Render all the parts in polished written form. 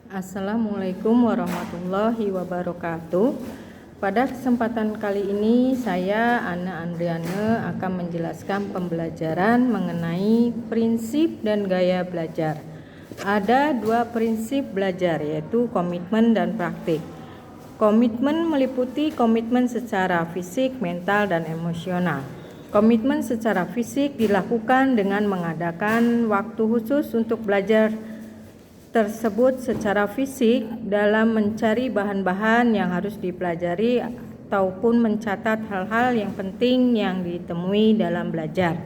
Assalamualaikum warahmatullahi wabarakatuh. Pada kesempatan kali ini saya Ana Andriane akan menjelaskan pembelajaran mengenai prinsip dan gaya belajar. Ada dua prinsip belajar, yaitu komitmen dan praktik. Komitmen meliputi komitmen secara fisik, mental, dan emosional. Komitmen secara fisik dilakukan dengan mengadakan waktu khusus untuk belajar tersebut secara fisik dalam mencari bahan-bahan yang harus dipelajari ataupun mencatat hal-hal yang penting yang ditemui dalam belajar.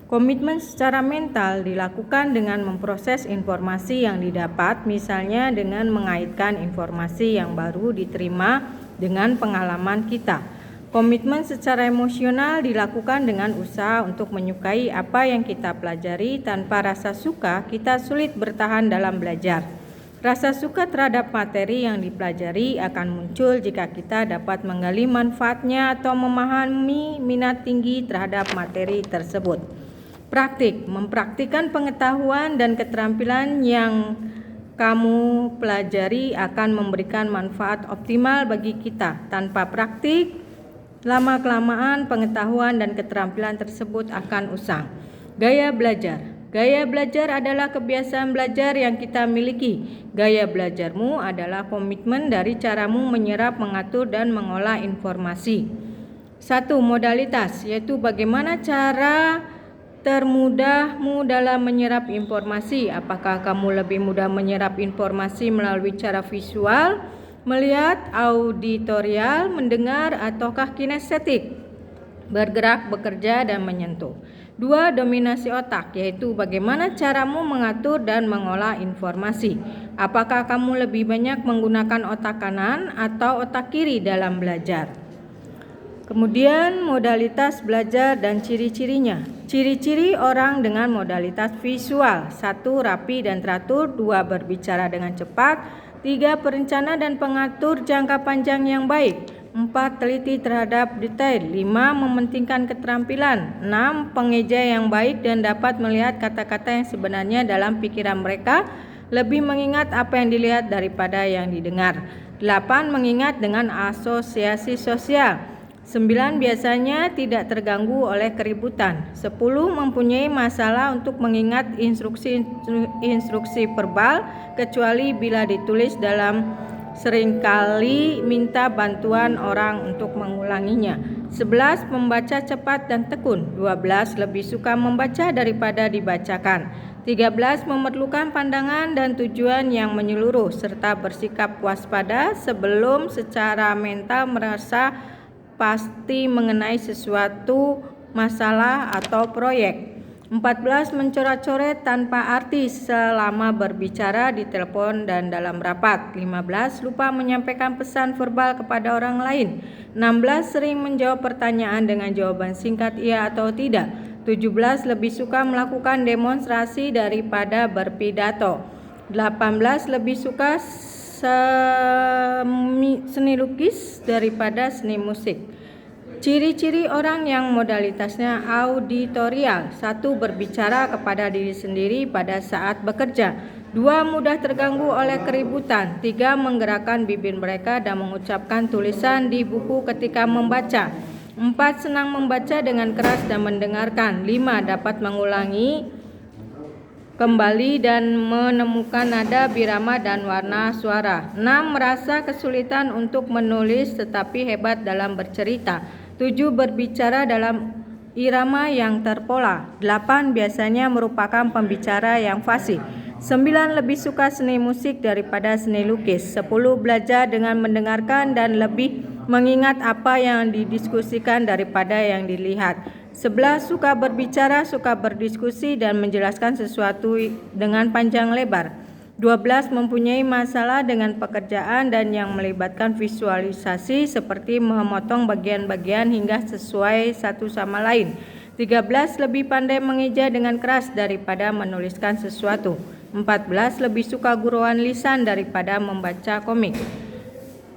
Komitmen secara mental dilakukan dengan memproses informasi yang didapat, misalnya dengan mengaitkan informasi yang baru diterima dengan pengalaman kita. Komitmen secara emosional dilakukan dengan usaha untuk menyukai apa yang kita pelajari. Tanpa rasa suka, kita sulit bertahan dalam belajar. Rasa suka terhadap materi yang dipelajari akan muncul jika kita dapat menggali manfaatnya atau memahami minat tinggi terhadap materi tersebut. Praktik, mempraktikkan pengetahuan dan keterampilan yang kamu pelajari akan memberikan manfaat optimal bagi kita. Tanpa praktik, lama-kelamaan pengetahuan dan keterampilan tersebut akan usang. Gaya belajar. Gaya belajar adalah kebiasaan belajar yang kita miliki. Gaya belajarmu adalah komitmen dari caramu menyerap, mengatur, dan mengolah informasi. 1. Modalitas, yaitu bagaimana cara termudahmu dalam menyerap informasi. Apakah kamu lebih mudah menyerap informasi melalui cara visual, melihat, auditorial, mendengar, ataukah kinestetik, bergerak, bekerja, dan menyentuh? 2. Dominasi otak, yaitu bagaimana caramu mengatur dan mengolah informasi. Apakah kamu lebih banyak menggunakan otak kanan atau otak kiri dalam belajar? Kemudian modalitas belajar dan ciri-cirinya. Ciri-ciri orang dengan modalitas visual. 1. Rapi dan teratur. 2. Berbicara dengan cepat. 3. Perencana dan pengatur jangka panjang yang baik. 4. Teliti terhadap detail. 5. Mementingkan keterampilan. 6. Pengeja yang baik dan dapat melihat kata-kata yang sebenarnya dalam pikiran mereka. Lebih mengingat apa yang dilihat daripada yang didengar. 8. Mengingat dengan asosiasi sosial. 9. Biasanya tidak terganggu oleh keributan. 10. Mempunyai masalah untuk mengingat instruksi verbal, kecuali bila ditulis dalam, seringkali minta bantuan orang untuk mengulanginya. 11. Membaca cepat dan tekun. 12. Lebih suka membaca daripada dibacakan. 13. Memerlukan pandangan dan tujuan yang menyeluruh, serta bersikap waspada sebelum secara mental merasa pasti mengenai sesuatu masalah atau proyek. 14. Mencoret-coret tanpa arti selama berbicara di telepon dan dalam rapat. 15. Lupa menyampaikan pesan verbal kepada orang lain. 16. Sering menjawab pertanyaan dengan jawaban singkat iya atau tidak. 17. Lebih suka melakukan demonstrasi daripada berpidato. 18. Lebih suka seni lukis daripada seni musik. Ciri-ciri orang yang modalitasnya auditorial. 1. Berbicara kepada diri sendiri pada saat bekerja. 2. Mudah terganggu oleh keributan. 3. Menggerakkan bibir mereka dan mengucapkan tulisan di buku ketika membaca. 4. Senang membaca dengan keras dan mendengarkan. 5. Dapat mengulangi kembali dan menemukan nada, birama, dan warna suara. 6. Merasa kesulitan untuk menulis tetapi hebat dalam bercerita. 7. Berbicara dalam irama yang terpola. 8. Biasanya merupakan pembicara yang fasih. 9. Lebih suka seni musik daripada seni lukis. 10. Belajar dengan mendengarkan dan lebih mengingat apa yang didiskusikan daripada yang dilihat. 11. Suka berbicara, suka berdiskusi, dan menjelaskan sesuatu dengan panjang lebar. 12. Mempunyai masalah dengan pekerjaan dan yang melibatkan visualisasi, seperti memotong bagian-bagian hingga sesuai satu sama lain. 13. Lebih pandai mengeja dengan keras daripada menuliskan sesuatu. 14. Lebih suka guruan lisan daripada membaca komik.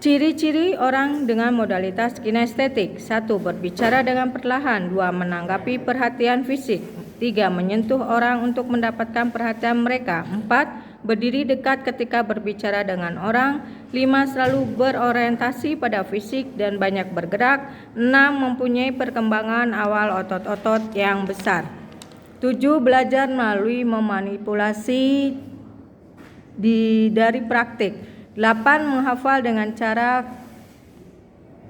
Ciri-ciri orang dengan modalitas kinestetik. 1. Berbicara dengan perlahan. 2. Menanggapi perhatian fisik. 3. Menyentuh orang untuk mendapatkan perhatian mereka. 4. berdiri dekat ketika berbicara dengan orang. 5. Selalu berorientasi pada fisik dan banyak bergerak. 6. Mempunyai perkembangan awal otot-otot yang besar. 7. Belajar melalui memanipulasi dari praktik. 8. Menghafal dengan cara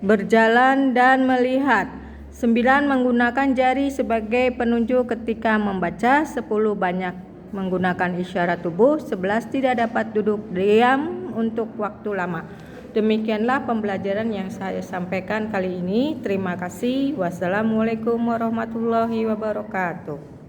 berjalan dan melihat. 9. Menggunakan jari sebagai penunjuk ketika membaca. 10. Banyak menggunakan isyarat tubuh. 11. Tidak dapat duduk diam untuk waktu lama. Demikianlah pembelajaran yang saya sampaikan kali ini. Terima kasih. Wassalamualaikum warahmatullahi wabarakatuh.